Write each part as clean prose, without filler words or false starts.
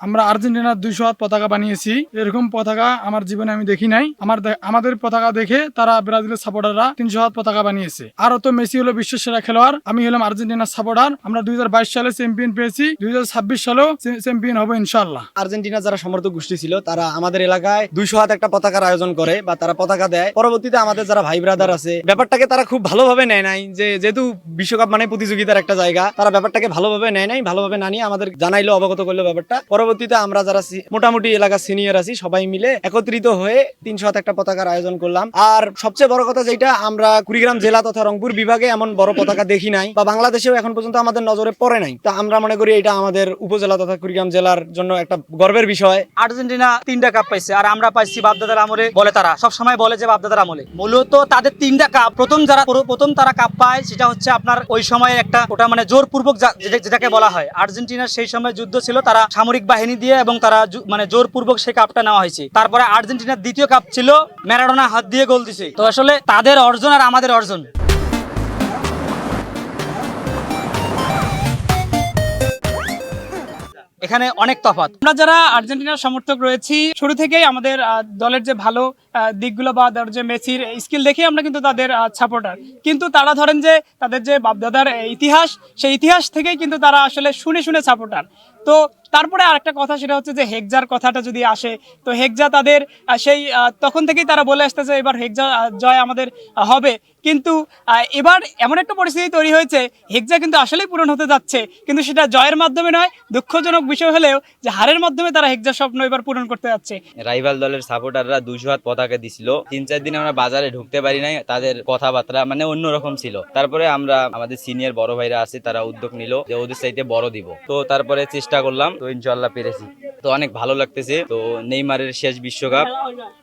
আমরা আর্জেন্টিনার 200 হাত পতাকা বানিয়েছি। এরকম পতাকা আমার জীবনে আমি দেখি নাই। আমাদের পতাকা দেখে তারা ব্রাজিলের সাপোর্টাররা 300 হাত পতাকা বানিয়েছে। আর তো মেসি হলো বিশ্বের সেরা খেলোয়াড়, আমি হলাম আর্জেন্টিনার সাপোর্টার। আমরা 2022 সালে চ্যাম্পিয়ন পেয়েছি, 2026 সালেও চ্যাম্পিয়ন হবো ইনশাআল্লাহ। আর্জেন্টিনা যারা সমর্থক গোষ্ঠী ছিল তারা আমাদের এলাকায় 200 হাত একটা পতাকার আয়োজন করে বা তারা পতাকা দেয়। পরবর্তীতে আমাদের যারা ভাই ব্রাদার আছে ব্যাপারটাকে তারা খুব ভালোভাবে নেয় নাই, যেহেতু বিশ্বকাপ মানে প্রতিযোগিতার একটা জায়গা, তারা ব্যাপারটাকে ভালোভাবে নেয় নাই। ভালোভাবে না নিয়ে আমাদের জানাইলো, অবগত করলো ব্যাপারটা। পরবর্তীতে আমরা যারা মোটামুটি এলাকার সিনিয়র আছি সবাই মিলে একত্রিত হয়ে 300 হাত একটা পতাকার আয়োজন করলাম। আর সবচেয়ে বড় কথা যেটা, আমরা কুড়িগ্রাম জেলা তথা রংপুর বিভাগে এমন বড় পতাকা দেখি নাই বা বাংলাদেশেও এখন পর্যন্ত আমাদের নজরে পড়ে নাই। তা আমরা মনে করি এটা আমাদের উপজেলা তথা কুড়িগ্রাম জেলার জন্য একটা গর্বের বিষয়। আর্জেন্টিনা 3টা কাপ পাইছে আর আমরা পাইছি বাপদাদার আমলে, বলে তারা সব সময় বলে যে বাপদাদার আমলে। মূলত তাদের 3টা কাপ, প্রথম তারা কাপ পায় সেটা হচ্ছে আপনার ওই সময় একটা, ওটা মানে জোরপূর্বক যেটাকে বলা হয়। আর্জেন্টিনার সেই সময় যুদ্ধ ছিল, তারা সামরিক বাহিনী দিয়ে এবং তারা মানে জোরপূর্বক সেই কাপটা নেওয়া হয়েছে। তারপরে আর্জেন্টিনার দ্বিতীয় কাপ ছিল, ম্যারাডোনা হাত দিয়ে গোল দিছে। তো আসলে তাদের অর্জন আর আমাদের অর্জন এখানে অনেক তফাৎ। আমরা যারা আর্জেন্টিনার সমর্থক রয়েছি, শুরু থেকেই আমাদের দলের যে ভালো দিকগুলো বা যে মেসির স্কিল দেখে আমরা কিন্তু তাদের সাপোর্টার। কিন্তু তারা ধরেন যে তাদের যে বাপদাদার ইতিহাস, সেই ইতিহাস থেকেই কিন্তু তারা আসলে শুনে শুনে সাপোর্টার। তো তারপরে আরেকটা কথা, সেটা হচ্ছে যে হেক্সার কথাটা যদি আসে, তো হেক্সা তাদের সেই তখন থেকেই তারা বলে আসতেছে এবার হেক্সা জয় আমাদের হবে। কিন্তু এবার এমন একটা পরিস্থিতি তৈরি হয়েছে, হেক্সা কিন্তু আসলেই পূরণ হতে যাচ্ছে, কিন্তু সেটা জয়ের মাধ্যমে নয়। দুঃখজনক বিষয় হলেও যে হারের মাধ্যমে তারা হেক্সার স্বপ্ন এবার পূরণ করতে যাচ্ছে। রাইভাল দলের সাপোর্টাররা 200 হাত পতাকা দিছিল। 3-4 দিন আমরা বাজারে ঢুকতে পারি নাই, তাদের কথাবার্তা মানে অন্যরকম ছিল। তারপরে আমরা আমাদের সিনিয়র বড় ভাইরা আছে, তারা উদ্যোগ নিল যে ওদের চাইতে বড় দিব। তো তারপরে চেষ্টা করলাম, তো ইনশাআল্লাহ পেরেছি। তো অনেক ভালো লাগতেছে। তো নেইমারের শেষ বিশ্বকাপ,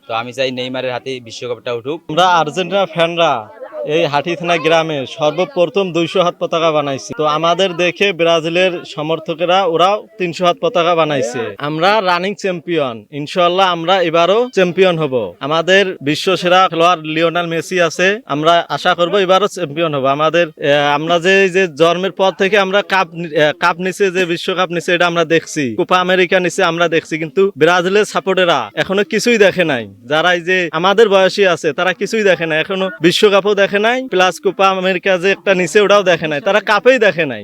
তো আমি চাই নেইমারের হাতে বিশ্বকাপটা উঠুক। আমরা আর্জেন্টিনা ফ্যানরা এই হাটিথানা গ্রামে সর্বপ্রথম 200 হাত পতাকা বানাইছি। তো আমাদের দেখে ব্রাজিলের সমর্থকেরা ওরাও 300 হাত পতাকা বানাইছে। আমরা রানিং চ্যাম্পিয়ন, ইনশাআল্লাহ আমরা এবারও চ্যাম্পিয়ন হব। আমাদের বিশ্ব সেরা খেলোয়াড় লিওনেল মেসি আছে, আমরা আশা করব এবারও চ্যাম্পিয়ন হব। আমরা যে জন্মের পর থেকে আমরা কাপ নিচে, যে বিশ্বকাপ নিচে, এটা আমরা দেখছি। কোপা আমেরিকা নিচে আমরা দেখছি, কিন্তু ব্রাজিলের সাপোর্টেরা এখনো কিছুই দেখে নাই। যারা এই যে আমাদের বয়সী আছে তারা কিছুই দেখে নাই, এখনো বিশ্বকাপও দেখে নাই, প্লাস কোপা আমেরিকা যে একটা নিচে ওটাও দেখে নাই, তারা কাপেই দেখে নাই।